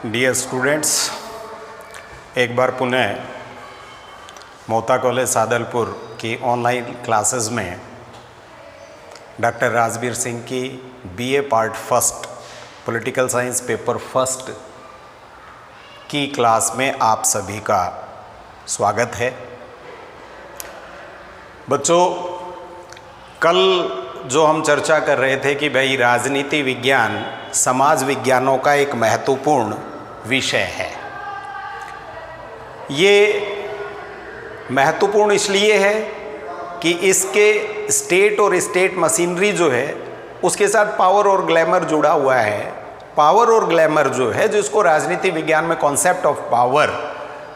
Dear students, एक बार पुनः Mohta college Sadalpur की ऑनलाइन क्लासेस में डॉक्टर राजबीर सिंह की BA part first political science paper first की क्लास में आप सभी का स्वागत है। बच्चों, कल जो हम चर्चा कर रहे थे कि भाई राजनीति विज्ञान समाज विज्ञानों का एक महत्वपूर्ण विषय है। ये महत्वपूर्ण इसलिए है कि इसके स्टेट और स्टेट मशीनरी जो है उसके साथ पावर और ग्लैमर जुड़ा हुआ है। पावर और ग्लैमर जो है, जिसको राजनीति विज्ञान में कॉन्सेप्ट ऑफ पावर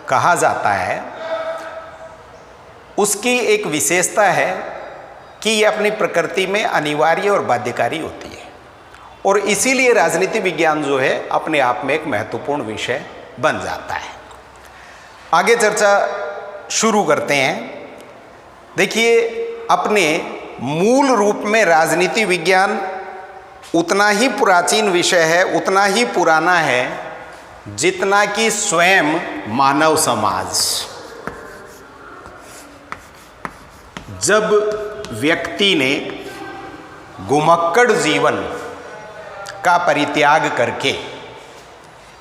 कहा जाता है, उसकी एक विशेषता है कि ये अपनी प्रकृति में अनिवार्य और बाध्यकारी होती है और इसीलिए राजनीति विज्ञान जो है अपने आप में एक महत्वपूर्ण विषय बन जाता है। आगे चर्चा शुरू करते हैं। देखिए, अपने मूल रूप में राजनीति विज्ञान उतना ही प्राचीन विषय है, उतना ही पुराना है जितना कि स्वयं मानव समाज। जब व्यक्ति ने घुमक्कड़ जीवन का परित्याग करके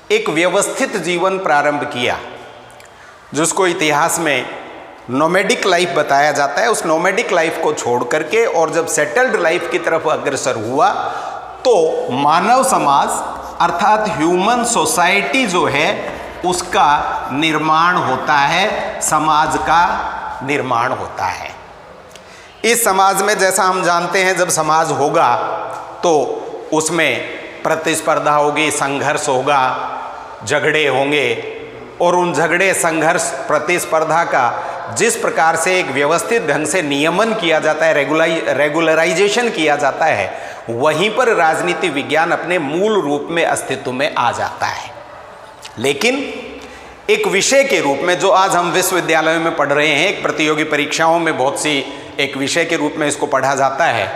एक व्यवस्थित जीवन प्रारंभ किया, जिसको इतिहास में नोमैडिक लाइफ बताया जाता है, उस नोमैडिक लाइफ को छोड़ करके और जब सेटल्ड लाइफ की तरफ अग्रसर हुआ तो मानव समाज अर्थात ह्यूमन सोसाइटी जो है उसका निर्माण होता है, समाज का निर्माण होता है। इस समाज में जैसा हम जानते हैं, जब समाज होगा तो उसमें प्रतिस्पर्धा होगी, संघर्ष होगा, झगड़े होंगे और उन झगड़े, संघर्ष, प्रतिस्पर्धा का जिस प्रकार से एक व्यवस्थित ढंग से नियमन किया जाता है, रेगुलराइजेशन किया जाता है, वहीं पर राजनीति विज्ञान अपने मूल रूप में अस्तित्व में आ जाता है। लेकिन एक विषय के रूप में जो आज हम विश्वविद्यालयों में पढ़ रहे हैं, एक प्रतियोगी परीक्षाओं में बहुत सी एक विषय के रूप में इसको पढ़ा जाता है,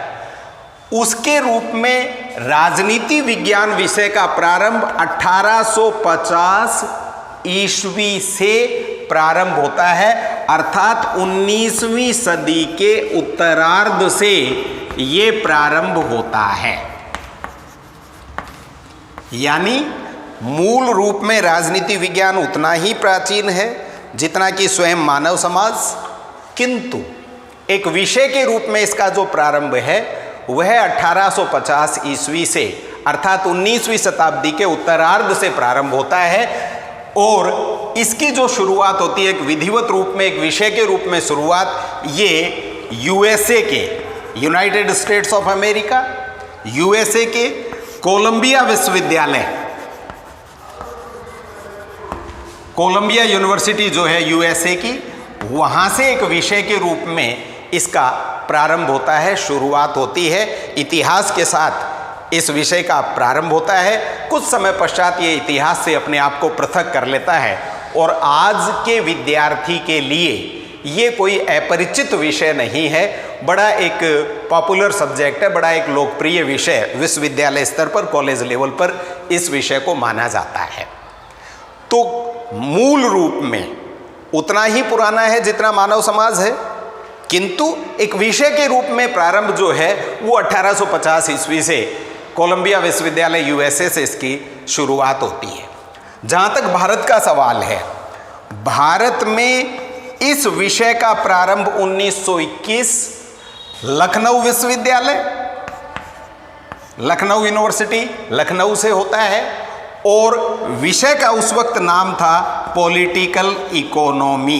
उसके रूप में राजनीति विज्ञान विषय का प्रारंभ 1850 ईस्वी से प्रारंभ होता है, अर्थात 19वीं सदी के उत्तरार्ध से ये प्रारंभ होता है। यानी मूल रूप में राजनीति विज्ञान उतना ही प्राचीन है जितना कि स्वयं मानव समाज, किंतु एक विषय के रूप में इसका जो प्रारंभ है वह 1850 ईस्वी से अर्थात 19वीं शताब्दी के उत्तरार्ध से प्रारंभ होता है और इसकी जो शुरुआत होती है एक विधिवत रूप में, एक विषय के रूप में शुरुआत ये यूएसए के, United states of America, USA के कोलंबिया विश्वविद्यालय, कोलंबिया यूनिवर्सिटी जो है यूएसए की, वहाँ से एक विषय के रूप में इसका प्रारंभ होता है, शुरुआत होती है। इतिहास के साथ इस विषय का प्रारंभ होता है। कुछ समय पश्चात ये इतिहास से अपने आप को पृथक कर लेता है और आज के विद्यार्थी के लिए ये कोई अपरिचित विषय नहीं है, बड़ा एक पॉपुलर सब्जेक्ट है, बड़ा एक लोकप्रिय विषय विश्वविद्यालय स्तर पर, कॉलेज लेवल पर इस विषय को माना जाता है। तो मूल रूप में उतना ही पुराना है जितना मानव समाज है, किंतु एक विषय के रूप में प्रारंभ जो है वो 1850 ईस्वी से कोलंबिया विश्वविद्यालय यूएसए से इसकी शुरुआत होती है। जहाँ तक भारत का सवाल है, भारत में इस विषय का प्रारंभ 1921 लखनऊ विश्वविद्यालय, लखनऊ यूनिवर्सिटी लखनऊ से होता है और विषय का उस वक्त नाम था पॉलिटिकल इकोनॉमी।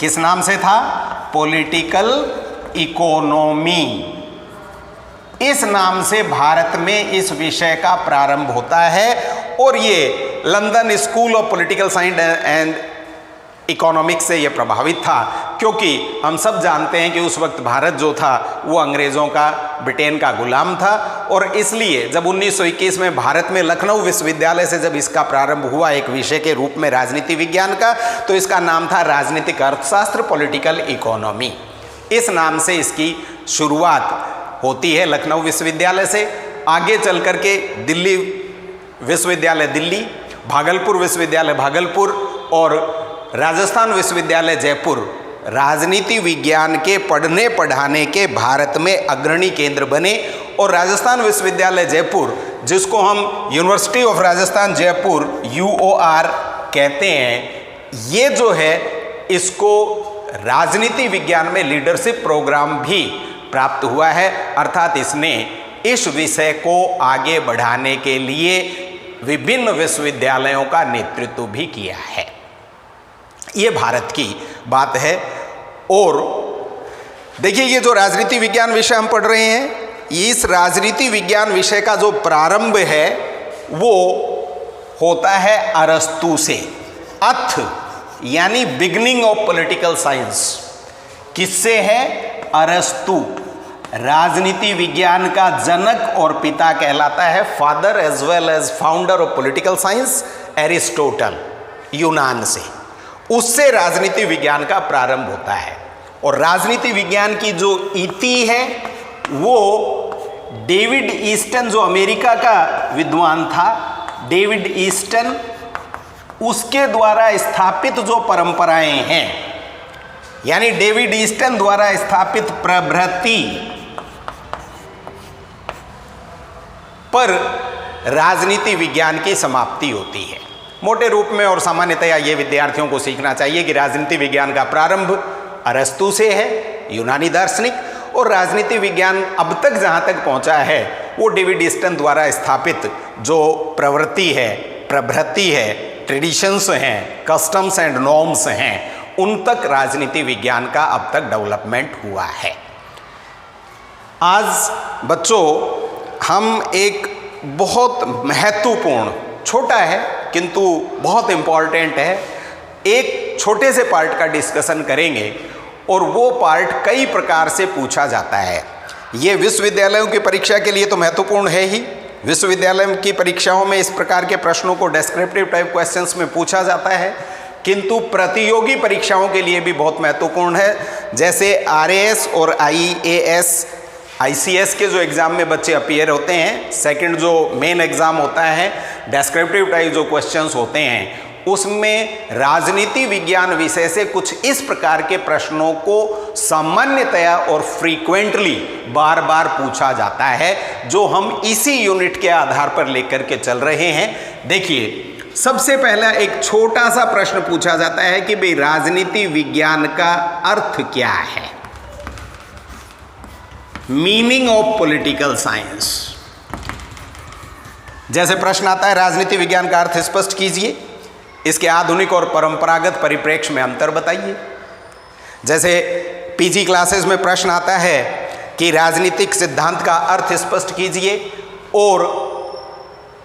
किस नाम से था? Political economy. इस नाम से भारत में इस विषय का प्रारंभ होता है और ये London school of political science and economics से ये प्रभावित था, क्योंकि हम सब जानते हैं कि उस वक्त भारत जो था वो अंग्रेज़ों का, ब्रिटेन का गुलाम था और इसलिए जब 1921 में भारत में लखनऊ विश्वविद्यालय से जब इसका प्रारंभ हुआ एक विषय के रूप में राजनीति विज्ञान का, तो इसका नाम था राजनीतिक अर्थशास्त्र, पॉलिटिकल इकोनॉमी। इस नाम से इसकी शुरुआत होती है लखनऊ विश्वविद्यालय से। आगे चल करके दिल्ली विश्वविद्यालय दिल्ली, भागलपुर विश्वविद्यालय भागलपुर और राजस्थान विश्वविद्यालय जयपुर राजनीति विज्ञान के पढ़ने पढ़ाने के भारत में अग्रणी केंद्र बने। और राजस्थान विश्वविद्यालय जयपुर, जिसको हम university of Rajasthan Jaipur UOR कहते हैं, ये जो है इसको राजनीति विज्ञान में लीडरशिप प्रोग्राम भी प्राप्त हुआ है, अर्थात इसने इस विषय को आगे बढ़ाने के लिए विभिन्न विश्वविद्यालयों का नेतृत्व भी किया है। ये भारत की बात है। और देखिए, ये जो राजनीति विज्ञान विषय हम पढ़ रहे हैं, इस राजनीति विज्ञान विषय का जो प्रारंभ है वो होता है अरस्तु से। अथ यानी बिगनिंग ऑफ पॉलिटिकल साइंस किससे है? अरस्तु राजनीति विज्ञान का जनक और पिता कहलाता है, father as well as founder of political science, Aristotle, यूनान से। उससे राजनीति विज्ञान का प्रारंभ होता है। और राजनीति विज्ञान की जो इति है वो डेविड ईस्टन, जो अमेरिका का विद्वान था, डेविड ईस्टन, उसके द्वारा स्थापित जो परंपराएं हैं, यानी डेविड ईस्टन द्वारा स्थापित प्रभृति पर राजनीति विज्ञान की समाप्ति होती है। मोटे रूप में और सामान्यतया ये विद्यार्थियों को सीखना चाहिए कि राजनीति विज्ञान का प्रारंभ अरस्तु से है, यूनानी दार्शनिक, और राजनीति विज्ञान अब तक जहाँ तक पहुँचा है वो डेविड ईस्टन द्वारा स्थापित जो प्रवृत्ति है, प्रभृति है, ट्रेडिशंस हैं, कस्टम्स एंड नॉर्म्स हैं, उन तक राजनीति विज्ञान का अब तक डेवलपमेंट हुआ है। आज बच्चों हम एक बहुत महत्वपूर्ण, छोटा है किंतु बहुत इम्पॉर्टेंट है, एक छोटे से पार्ट का डिस्कशन करेंगे। और वो पार्ट कई प्रकार से पूछा जाता है। ये विश्वविद्यालयों की परीक्षा के लिए तो महत्वपूर्ण है ही। विश्वविद्यालय की परीक्षाओं में इस प्रकार के प्रश्नों को डेस्क्रिप्टिव टाइप क्वेश्चंस में पूछा जाता है, किंतु प्रतियोगी परीक्षाओं के लिए भी बहुत महत्वपूर्ण है। जैसे RAS और IAS, ICS के जो एग्ज़ाम में बच्चे अपीयर होते हैं, सेकंड जो मेन एग्ज़ाम होता है, डेस्क्रिप्टिव टाइप जो क्वेश्चंस होते हैं, उसमें राजनीति विज्ञान विषय से कुछ इस प्रकार के प्रश्नों को सामान्यतया और फ्रीक्वेंटली बार बार पूछा जाता है, जो हम इसी यूनिट के आधार पर लेकर के चल रहे हैं। देखिए, सबसे पहला एक छोटा सा प्रश्न पूछा जाता है कि भाई राजनीति विज्ञान का अर्थ क्या है? Meaning of political science. जैसे प्रश्न आता है, राजनीति विज्ञान का अर्थ स्पष्ट कीजिए, इसके आधुनिक और परंपरागत परिप्रेक्ष्य में अंतर बताइए। जैसे PG क्लासेस में प्रश्न आता है कि राजनीतिक सिद्धांत का अर्थ स्पष्ट कीजिए और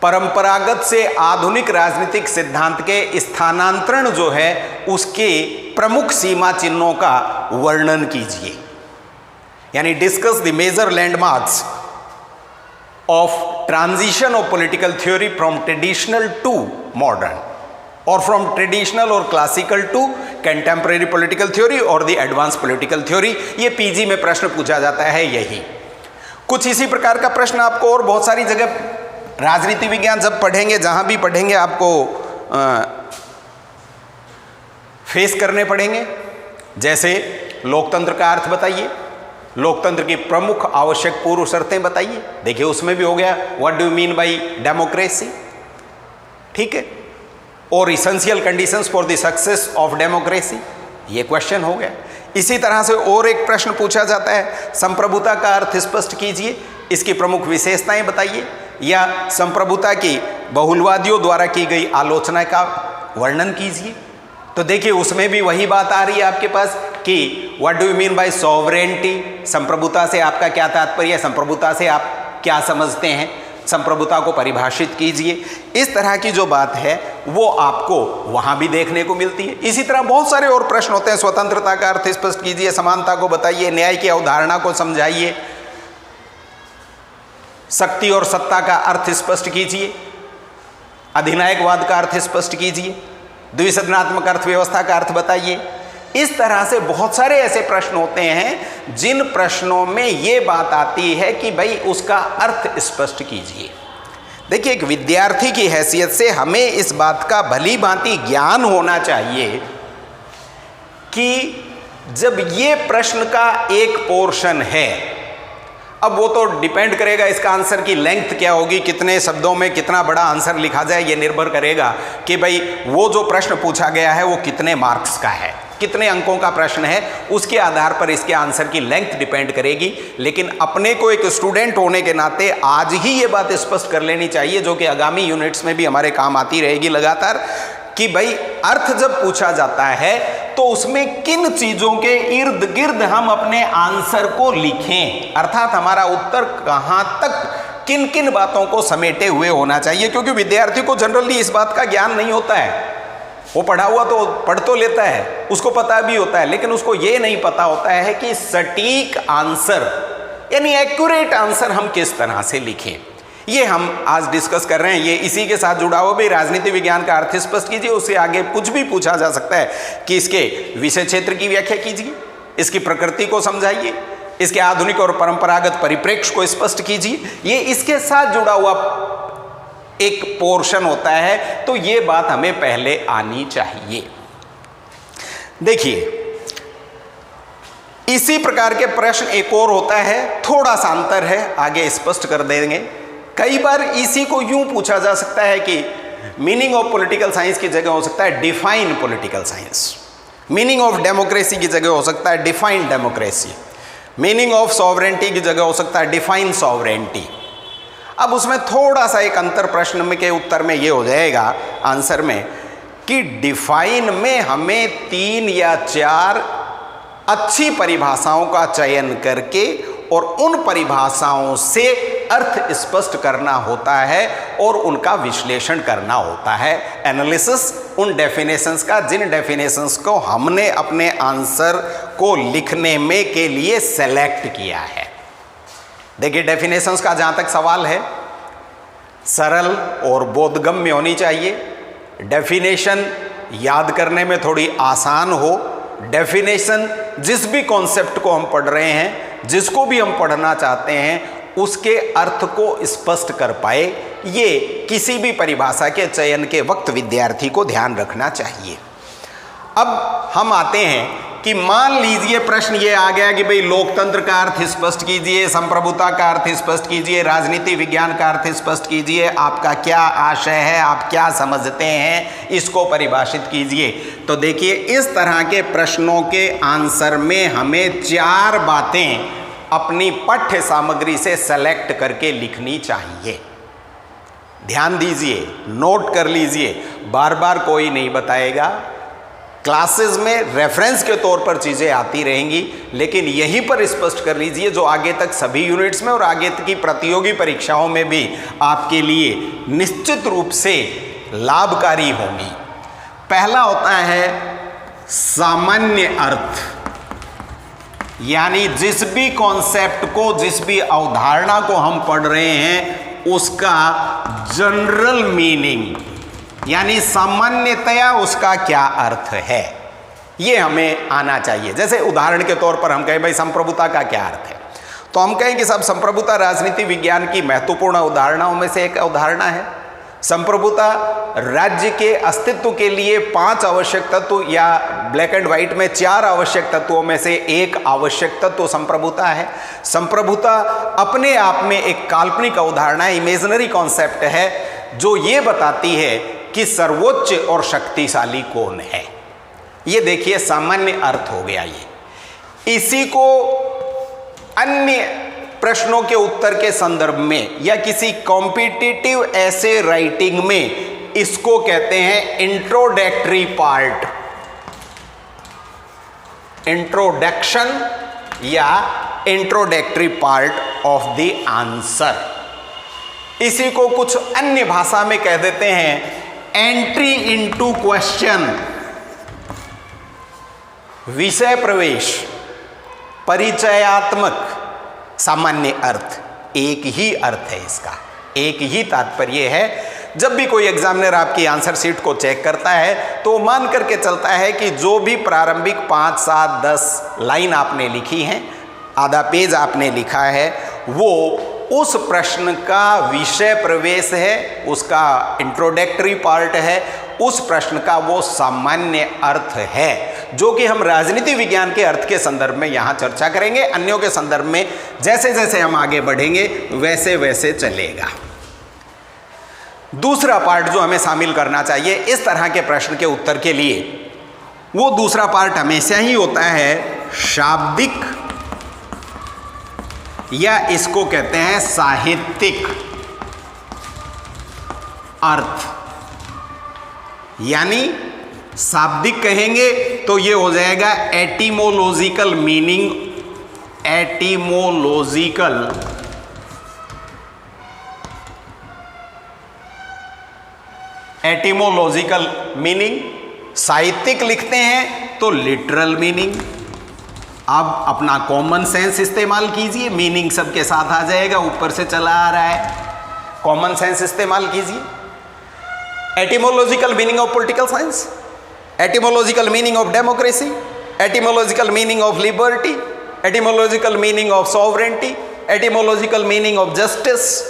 परंपरागत से आधुनिक राजनीतिक सिद्धांत के स्थानांतरण जो है उसके प्रमुख सीमा चिन्हों का वर्णन कीजिए, यानी discuss the major landmarks of transition of political theory from traditional to modern और फ्रॉम ट्रेडिशनल और classical to contemporary political theory और द एडवांस पॉलिटिकल थ्योरी। ये PG में प्रश्न पूछा जाता है। यही कुछ इसी प्रकार का प्रश्न आपको और बहुत सारी जगह राजनीति विज्ञान जब पढ़ेंगे, जहाँ भी पढ़ेंगे, आपको फेस करने पड़ेंगे। जैसे लोकतंत्र का अर्थ बताइए, लोकतंत्र की प्रमुख आवश्यक पूर्व शर्तें बताइए। देखिए, उसमें भी हो गया what do you mean by democracy, ठीक है, और essential conditions for the success of democracy, ये क्वेश्चन हो गया। इसी तरह से और एक प्रश्न पूछा जाता है, संप्रभुता का अर्थ स्पष्ट कीजिए, इसकी प्रमुख विशेषताएं बताइए, या संप्रभुता की बहुलवादियों द्वारा की गई आलोचना का वर्णन कीजिए। तो देखिए, उसमें भी वही बात आ रही है आपके पास कि what do you mean by sovereignty, संप्रभुता से आपका क्या तात्पर्य है, संप्रभुता से आप क्या समझते हैं, संप्रभुता को परिभाषित कीजिए। इस तरह की जो बात है वो आपको वहाँ भी देखने को मिलती है। इसी तरह बहुत सारे और प्रश्न होते हैं, स्वतंत्रता का अर्थ स्पष्ट कीजिए, समानता को बताइए, न्याय की अवधारणा को समझाइए, शक्ति और सत्ता का अर्थ स्पष्ट कीजिए, अधिनायकवाद का अर्थ स्पष्ट कीजिए, द्विसदनात्मक अर्थव्यवस्था का अर्थ बताइए। इस तरह से बहुत सारे ऐसे प्रश्न होते हैं जिन प्रश्नों में ये बात आती है कि भाई उसका अर्थ स्पष्ट कीजिए। देखिए, एक विद्यार्थी की हैसियत से हमें इस बात का भली भांति ज्ञान होना चाहिए कि जब ये प्रश्न का एक पोर्शन है, अब वो तो डिपेंड करेगा इसका आंसर की लेंथ क्या होगी, कितने शब्दों में कितना बड़ा आंसर लिखा जाए, ये निर्भर करेगा कि भाई वो जो प्रश्न पूछा गया है वो कितने मार्क्स का है, कितने अंकों का प्रश्न है, उसके आधार पर इसके आंसर की लेंथ डिपेंड करेगी। लेकिन अपने को एक स्टूडेंट होने के नाते आज ही ये बात स्पष्ट कर लेनी चाहिए, जो कि आगामी यूनिट्स में भी हमारे काम आती रहेगी लगातार, कि भाई अर्थ जब पूछा जाता है तो उसमें किन चीजों के इर्द गिर्द हम अपने आंसर को लिखें, अर्थात हमारा उत्तर कहां तक किन किन बातों को समेटे हुए होना चाहिए। क्योंकि विद्यार्थी को जनरली इस बात का ज्ञान नहीं होता है, वो पढ़ा हुआ तो पढ़ तो लेता है, उसको पता भी होता है, लेकिन उसको ये नहीं पता होता है कि सटीक आंसर यानी एक्यूरेट आंसर हम किस तरह से लिखें। ये हम आज डिस्कस कर रहे हैं। ये इसी के साथ जुड़ा हुआ भी राजनीति विज्ञान का अर्थ स्पष्ट कीजिए, उससे आगे कुछ भी पूछा जा सकता है कि इसके विषय क्षेत्र की व्याख्या कीजिए, इसकी प्रकृति को समझाइए, इसके आधुनिक और परंपरागत परिप्रेक्ष्य को स्पष्ट कीजिए। ये इसके साथ जुड़ा हुआ एक पोर्शन होता है, तो ये बात हमें पहले आनी चाहिए। देखिए, इसी प्रकार के प्रश्न एक और होता है, थोड़ा सा अंतर है, आगे स्पष्ट कर देंगे। कई बार इसी को यूं पूछा जा सकता है कि मीनिंग ऑफ पॉलिटिकल साइंस की जगह हो सकता है define political science, meaning of democracy की जगह हो सकता है define democracy, meaning of sovereignty की जगह हो सकता है डिफाइन सॉवरेंटी। अब उसमें थोड़ा सा एक अंतर प्रश्न में के उत्तर में ये हो जाएगा आंसर में कि डिफाइन में हमें 3 या 4 अच्छी परिभाषाओं का चयन करके और उन परिभाषाओं से अर्थ स्पष्ट करना होता है और उनका विश्लेषण करना होता है, एनालिसिस उन डेफिनेशंस का जिन डेफिनेशंस को हमने अपने आंसर को लिखने में के लिए सेलेक्ट किया है। देखिए, डेफिनेशंस का जहाँ तक सवाल है, सरल और बोधगम्य होनी चाहिए, डेफिनेशन याद करने में थोड़ी आसान हो, डेफिनेशन जिस भी कॉन्सेप्ट को हम पढ़ रहे हैं, जिसको भी हम पढ़ना चाहते हैं, उसके अर्थ को स्पष्ट कर पाए, ये किसी भी परिभाषा के चयन के वक्त विद्यार्थी को ध्यान रखना चाहिए। अब हम आते हैं कि मान लीजिए प्रश्न ये आ गया कि भाई लोकतंत्र का अर्थ स्पष्ट कीजिए, संप्रभुता का अर्थ स्पष्ट कीजिए, राजनीति विज्ञान का अर्थ स्पष्ट कीजिए, आपका क्या आशय है, आप क्या समझते हैं, इसको परिभाषित कीजिए। तो देखिए, इस तरह के प्रश्नों के आंसर में हमें 4 बातें अपनी पाठ्य सामग्री से सेलेक्ट करके लिखनी चाहिए। ध्यान दीजिए, नोट कर लीजिए, बार बार कोई नहीं बताएगा, क्लासेस में रेफरेंस के तौर पर चीज़ें आती रहेंगी, लेकिन यहीं पर स्पष्ट कर लीजिए जो आगे तक सभी यूनिट्स में और आगे तक की प्रतियोगी परीक्षाओं में भी आपके लिए निश्चित रूप से लाभकारी होंगी। पहला होता है सामान्य अर्थ, यानी जिस भी कॉन्सेप्ट को, जिस भी अवधारणा को हम पढ़ रहे हैं उसका जनरल मीनिंग, यानी सामान्यतया उसका क्या अर्थ है, ये हमें आना चाहिए। जैसे उदाहरण के तौर पर हम कहें भाई संप्रभुता का क्या अर्थ है, तो हम कहें कि साहब संप्रभुता राजनीति विज्ञान की महत्वपूर्ण अवधारणाओं में से एक अवधारणा है। संप्रभुता राज्य के अस्तित्व के लिए 5 आवश्यक तत्व या ब्लैक एंड व्हाइट में 4 आवश्यक तत्वों में से एक आवश्यक तत्व संप्रभुता है। संप्रभुता अपने आप में एक काल्पनिक अवधारणा है, इमेजिनरी कॉन्सेप्ट है, जो ये बताती है कि सर्वोच्च और शक्तिशाली कौन है। ये देखिए सामान्य अर्थ हो गया ये। इसी को अन्य प्रश्नों के उत्तर के संदर्भ में या किसी कॉम्पिटिटिव ऐसे राइटिंग में इसको कहते हैं इंट्रोडक्टरी पार्ट, इंट्रोडक्शन या introductory part of the answer. इसी को कुछ अन्य भाषा में कह देते हैं एंट्री इनटू क्वेश्चन, विषय प्रवेश, परिचयात्मक। सामान्य अर्थ एक ही अर्थ है, इसका एक ही तात्पर्य है। जब भी कोई एग्जामिनर आपकी आंसर शीट को चेक करता है तो मान करके चलता है कि जो भी प्रारंभिक 5, 7, 10 लाइन आपने लिखी हैं, आधा पेज आपने लिखा है, वो उस प्रश्न का विषय प्रवेश है, उसका इंट्रोडक्टरी पार्ट है, उस प्रश्न का वो सामान्य अर्थ है, जो कि हम राजनीति विज्ञान के अर्थ के संदर्भ में यहाँ चर्चा करेंगे। अन्यों के संदर्भ में जैसे जैसे हम आगे बढ़ेंगे वैसे वैसे चलेगा। दूसरा पार्ट जो हमें शामिल करना चाहिए इस तरह के प्रश्न के उत्तर के लिए, वो दूसरा पार्ट हमेशा ही होता है शाब्दिक, या इसको कहते हैं साहित्यिक अर्थ। यानी शाब्दिक कहेंगे तो ये हो जाएगा एटिमोलॉजिकल मीनिंग, एटिमोलॉजिकल मीनिंग। साहित्यिक लिखते हैं तो लिटरल मीनिंग। अब अपना कॉमन सेंस इस्तेमाल कीजिए, मीनिंग सबके साथ आ जाएगा, ऊपर से चला आ रहा है, कॉमन सेंस इस्तेमाल कीजिए। Etymological meaning of political science, etymological meaning of democracy, etymological meaning of liberty, etymological meaning of sovereignty, etymological meaning of justice.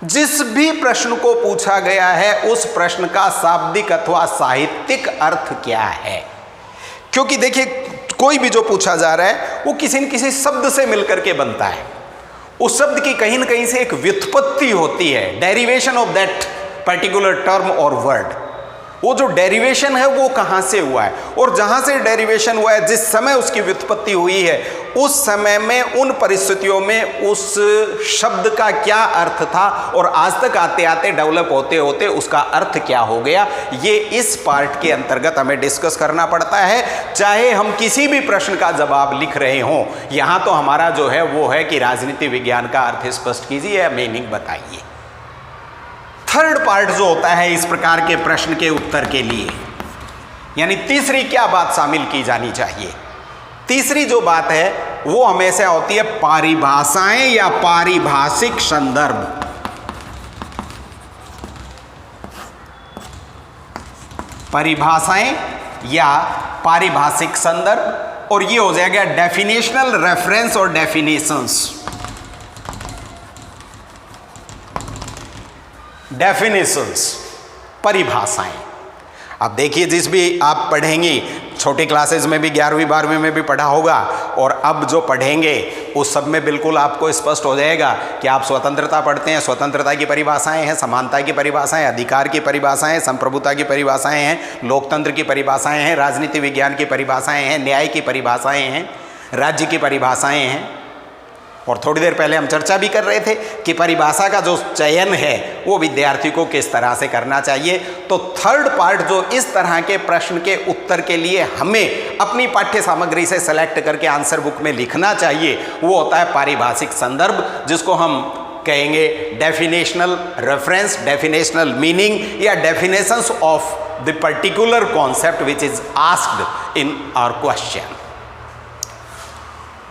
जिस भी प्रश्न को पूछा गया है उस प्रश्न का शाब्दिक अथवा साहित्यिक अर्थ क्या है। क्योंकि देखिए, कोई भी जो पूछा जा रहा है वो किसी न किसी शब्द से मिलकर के बनता है। उस शब्द की कहीं न कहीं से एक व्युत्पत्ति होती है, derivation of that particular term और वर्ड। वो जो डेरिवेशन है वो कहाँ से हुआ है, और जहाँ से डेरिवेशन हुआ है, जिस समय उसकी व्युत्पत्ति हुई है, उस समय में उन परिस्थितियों में उस शब्द का क्या अर्थ था, और आज तक आते आते डेवलप होते होते उसका अर्थ क्या हो गया, ये इस पार्ट के अंतर्गत हमें डिस्कस करना पड़ता है। चाहे हम किसी भी प्रश्न का जवाब लिख रहे हों, यहाँ तो हमारा जो है वो है कि राजनीति विज्ञान का अर्थ स्पष्ट कीजिए या मीनिंग बताइए। थर्ड पार्ट जो होता है इस प्रकार के प्रश्न के उत्तर के लिए, यानी तीसरी क्या बात शामिल की जानी चाहिए। तीसरी जो बात है वो हमेशा होती है परिभाषाएं या पारिभाषिक संदर्भ। परिभाषाएं या पारिभाषिक संदर्भ, और ये हो जाएगा डेफिनेशनल रेफरेंस और डेफिनेशंस। डेफिनेशंस, परिभाषाएं। अब देखिए, जिस भी आप पढ़ेंगी, छोटी क्लासेस में भी 11वीं 12वीं में भी पढ़ा होगा, और अब जो पढ़ेंगे उस सब में बिल्कुल आपको स्पष्ट हो जाएगा कि आप स्वतंत्रता पढ़ते हैं, स्वतंत्रता की परिभाषाएं हैं, समानता की परिभाषाएं, अधिकार की परिभाषाएं, संप्रभुता की परिभाषाएं हैं, लोकतंत्र की परिभाषाएं हैं, राजनीति विज्ञान की परिभाषाएं हैं, न्याय की परिभाषाएं हैं, राज्य की परिभाषाएं हैं। और थोड़ी देर पहले हम चर्चा भी कर रहे थे कि परिभाषा का जो चयन है वो विद्यार्थी को किस तरह से करना चाहिए। तो थर्ड पार्ट जो इस तरह के प्रश्न के उत्तर के लिए हमें अपनी पाठ्य सामग्री से सेलेक्ट करके आंसर बुक में लिखना चाहिए, वो होता है पारिभाषिक संदर्भ, जिसको हम कहेंगे डेफिनेशनल रेफरेंस, डेफिनेशनल मीनिंग, या definitions of the particular concept which is asked in our question.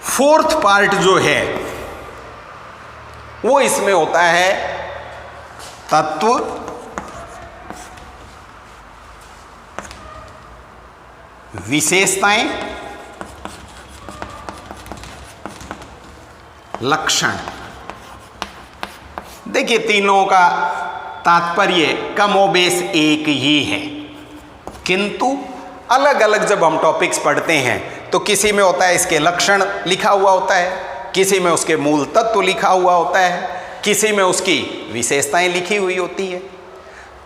Fourth part जो है वो इसमें होता है तत्व, विशेषताएं, लक्षण। देखिए, तीनों का तात्पर्य कमोबेश एक ही है, किंतु अलग अलग जब हम टॉपिक्स पढ़ते हैं तो किसी में होता है इसके लक्षण लिखा हुआ होता है, किसी में उसके मूल तत्व लिखा हुआ होता है, किसी में उसकी विशेषताएं लिखी हुई होती है।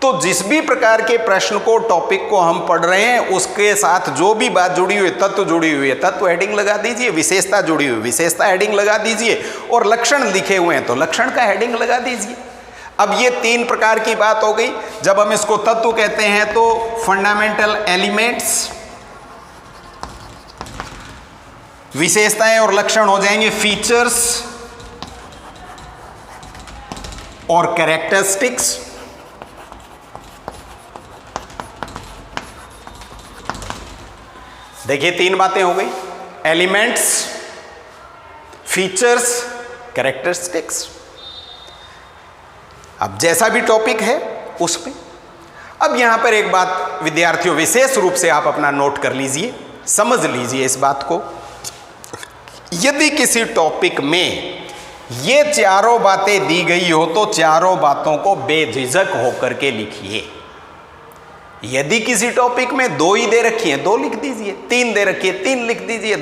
तो जिस भी प्रकार के प्रश्न को, टॉपिक को हम पढ़ रहे हैं, उसके साथ जो भी बात जुड़ी हुई, तत्व जुड़ी हुई है, तत्व हेडिंग लगा दीजिए, विशेषता जुड़ी हुई, विशेषता हेडिंग लगा दीजिए, और लक्षण लिखे हुए हैं तो लक्षण का हेडिंग लगा दीजिए। अब ये तीन प्रकार की बात हो गई। जब हम इसको तत्व कहते हैं तो फंडामेंटल एलिमेंट्स, विशेषताएं और लक्षण हो जाएंगे फीचर्स और कैरेक्टरिस्टिक्स। देखिए, तीन बातें हो गई, एलिमेंट्स, फीचर्स, कैरेक्टरिस्टिक्स। अब जैसा भी टॉपिक है उसमें, अब यहां पर एक बात विद्यार्थियों विशेष रूप से आप अपना नोट कर लीजिए, समझ लीजिए इस बात को। यदि किसी टॉपिक में ये चारों बातें दी गई हो तो चारों बातों को बेझिझक होकर के लिखिए। यदि किसी टॉपिक में 2 ही दे रखी है 2 लिख दीजिए, 3 दे रखी है 3 लिख दीजिए,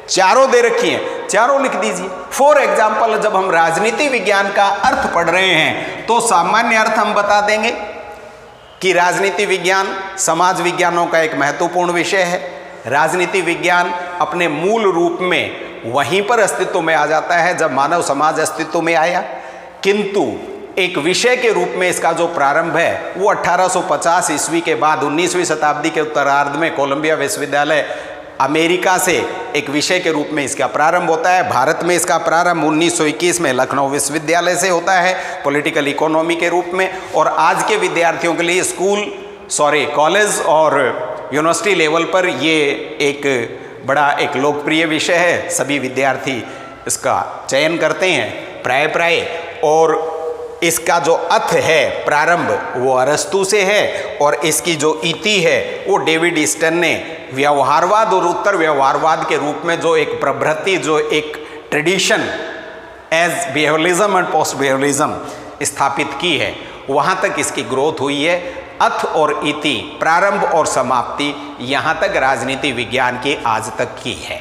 4 दे रखी है 4 लिख दीजिए। फॉर एग्जाम्पल, जब हम राजनीति विज्ञान का अर्थ पढ़ रहे हैं तो सामान्य अर्थ हम बता देंगे कि राजनीति विज्ञान समाज विज्ञानों का एक महत्वपूर्ण विषय है। राजनीति विज्ञान अपने मूल रूप में वहीं पर अस्तित्व में आ जाता है जब मानव समाज अस्तित्व में आया, किंतु एक विषय के रूप में इसका जो प्रारंभ है वो 1850 ईस्वी के बाद 19वीं शताब्दी के उत्तरार्ध में कोलंबिया विश्वविद्यालय अमेरिका से एक विषय के रूप में इसका प्रारंभ होता है। भारत में इसका प्रारंभ 1921 में लखनऊ विश्वविद्यालय से होता है पॉलिटिकल इकोनॉमी के रूप में, और आज के विद्यार्थियों के लिए कॉलेज और यूनिवर्सिटी लेवल पर ये एक बड़ा एक लोकप्रिय विषय है। सभी विद्यार्थी इसका चयन करते हैं प्राय और इसका जो अर्थ है प्रारंभ वो अरस्तु से है, और इसकी जो इति है वो डेविड ईस्टन ने व्यवहारवाद और उत्तर व्यवहारवाद के रूप में जो एक प्रवृत्ति, जो एक tradition as behaviouralism and post behaviouralism स्थापित की है, वहाँ तक इसकी ग्रोथ हुई है। अर्थ और इति, प्रारंभ और समाप्ति, यहाँ तक राजनीति विज्ञान की आज तक की है।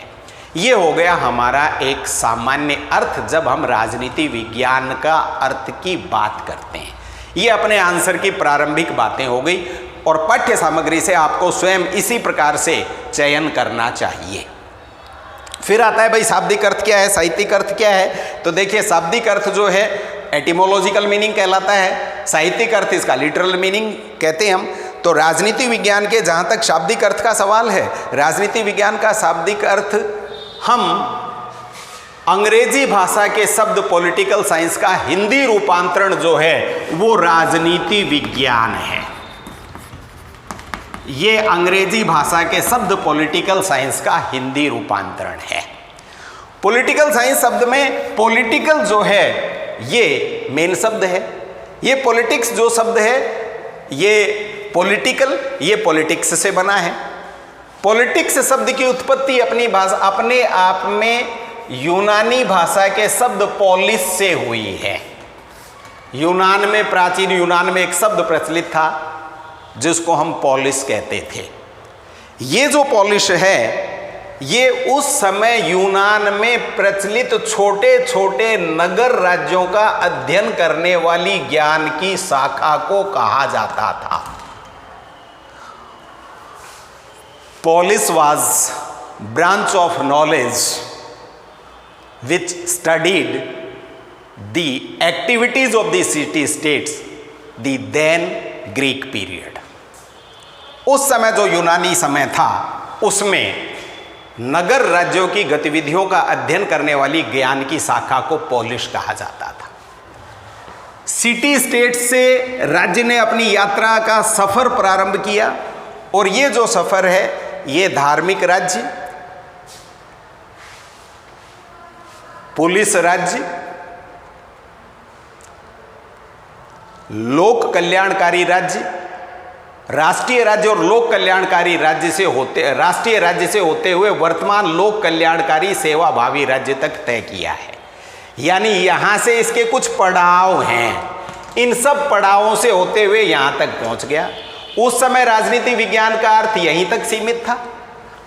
ये हो गया हमारा एक सामान्य अर्थ जब हम राजनीति विज्ञान का अर्थ की बात करते हैं। ये अपने आंसर की प्रारंभिक बातें हो गई, और पाठ्य सामग्री से आपको स्वयं इसी प्रकार से चयन करना चाहिए। फिर आता है भाई शाब्दिक अर्थ क्या है, साहित्यिक अर्थ क्या है। तो देखिए शाब्दिक अर्थ जो है एटिमोलॉजिकल मीनिंग कहलाता है, साहित्यिक अर्थ इसका लिटरल मीनिंग कहते हैं हम। तो राजनीति विज्ञान के जहाँ तक शाब्दिक अर्थ का सवाल है, राजनीति विज्ञान का शाब्दिक अर्थ हम अंग्रेजी भाषा के शब्द पॉलिटिकल साइंस का हिंदी रूपांतरण जो है वो राजनीति विज्ञान है। ये अंग्रेजी भाषा के शब्द पॉलिटिकल साइंस का हिंदी रूपांतरण है। पॉलिटिकल साइंस शब्द में पॉलिटिकल जो है ये मेन शब्द है, ये पॉलिटिक्स जो शब्द है ये पॉलिटिकल, ये पॉलिटिक्स से बना है। पॉलिटिक्स शब्द की उत्पत्ति अपने आप में यूनानी भाषा के शब्द पॉलिस से हुई है। यूनान में, प्राचीन यूनान में एक शब्द प्रचलित था जिसको हम पॉलिस कहते थे। ये जो पॉलिश है ये उस समय यूनान में प्रचलित छोटे छोटे नगर राज्यों का अध्ययन करने वाली ज्ञान की शाखा को कहा जाता था। Polis was branch of knowledge which studied the activities of the city states, the then Greek period. उस समय जो यूनानी समय था उसमें नगर राज्यों की गतिविधियों का अध्ययन करने वाली ज्ञान की शाखा को पॉलिश कहा जाता था। सिटी स्टेट से राज्य ने अपनी यात्रा का सफर प्रारंभ किया, और ये जो सफर है ये धार्मिक राज्य, पुलिस राज्य, लोक कल्याणकारी राज्य, राष्ट्रीय राज्य और लोक कल्याणकारी राज्य से होते, राष्ट्रीय राज्य से होते हुए वर्तमान लोक कल्याणकारी सेवा भावी राज्य तक तय किया है। यानी यहां से इसके कुछ पड़ाव हैं, इन सब पड़ावों से होते हुए यहां तक पहुंच गया। उस समय राजनीति विज्ञान का अर्थ यहीं तक सीमित था।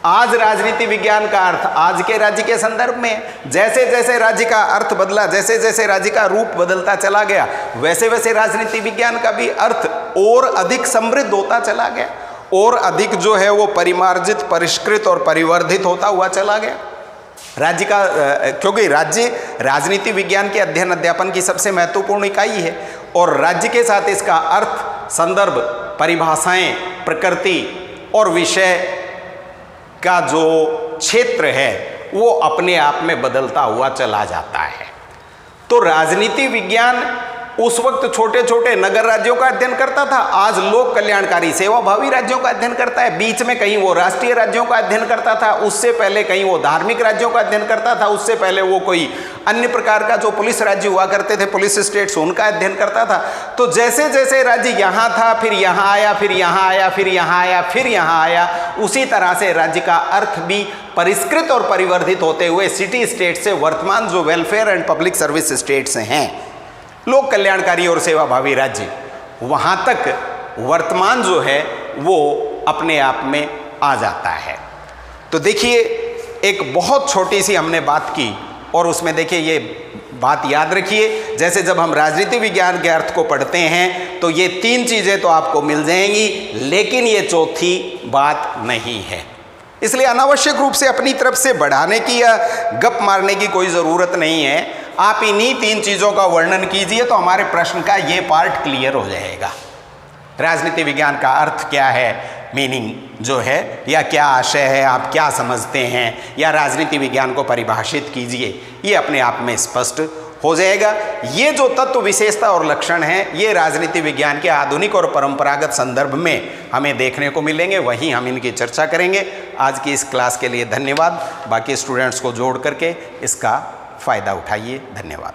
आज राजनीति विज्ञान का अर्थ आज के राज्य के संदर्भ में, जैसे जैसे राज्य का अर्थ बदला, जैसे जैसे राज्य का रूप बदलता चला गया, वैसे वैसे राजनीति विज्ञान का भी अर्थ और अधिक समृद्ध होता चला गया, और अधिक जो है वो परिमार्जित, परिष्कृत और परिवर्धित होता हुआ चला गया राज्य का, क्योंकि राज्य राजनीति विज्ञान के अध्ययन अध्यापन की सबसे महत्वपूर्ण इकाई है, और राज्य के साथ इसका अर्थ, संदर्भ, परिभाषाएं, प्रकृति और विषय का जो क्षेत्र है वो अपने आप में बदलता हुआ चला जाता है। तो राजनीति विज्ञान उस वक्त छोटे छोटे नगर राज्यों का अध्ययन करता था, आज लोक कल्याणकारी सेवाभावी राज्यों का अध्ययन करता है। बीच में कहीं वो राष्ट्रीय राज्यों का अध्ययन करता था, उससे पहले कहीं वो धार्मिक राज्यों का अध्ययन करता था, उससे पहले वो कोई अन्य प्रकार का जो पुलिस राज्य हुआ करते थे, पुलिस स्टेट्स, उनका अध्ययन करता था। तो जैसे जैसे राज्य यहाँ था, फिर यहाँ आया, फिर यहाँ आया, फिर यहाँ आया, फिर यहाँ आया, उसी तरह से राज्य का अर्थ भी परिष्कृत और परिवर्धित होते हुए सिटी स्टेट से वर्तमान जो welfare and public service states हैं, लोक कल्याणकारी और सेवाभावी राज्य, वहाँ तक वर्तमान जो है वो अपने आप में आ जाता है। तो देखिए, एक बहुत छोटी सी हमने बात की और उसमें देखिए ये बात याद रखिए, जैसे जब हम राजनीति विज्ञान के अर्थ को पढ़ते हैं तो ये 3 चीज़ें तो आपको मिल जाएंगी, लेकिन ये चौथी बात नहीं है। इसलिए अनावश्यक रूप से अपनी तरफ से बढ़ाने की या गप मारने की कोई ज़रूरत नहीं है। आप इन्हीं 3 चीज़ों का वर्णन कीजिए तो हमारे प्रश्न का ये पार्ट क्लियर हो जाएगा। राजनीति विज्ञान का अर्थ क्या है, मीनिंग जो है, या क्या आशय है, आप क्या समझते हैं, या राजनीति विज्ञान को परिभाषित कीजिए, ये अपने आप में स्पष्ट हो जाएगा। ये जो तत्व विशेषता और लक्षण हैं, ये राजनीति विज्ञान के आधुनिक और परंपरागत संदर्भ में हमें देखने को मिलेंगे, वहीं हम इनकी चर्चा करेंगे। आज की इस क्लास के लिए धन्यवाद। बाकी स्टूडेंट्स को जोड़ करके इसका फ़ायदा उठाइए। धन्यवाद।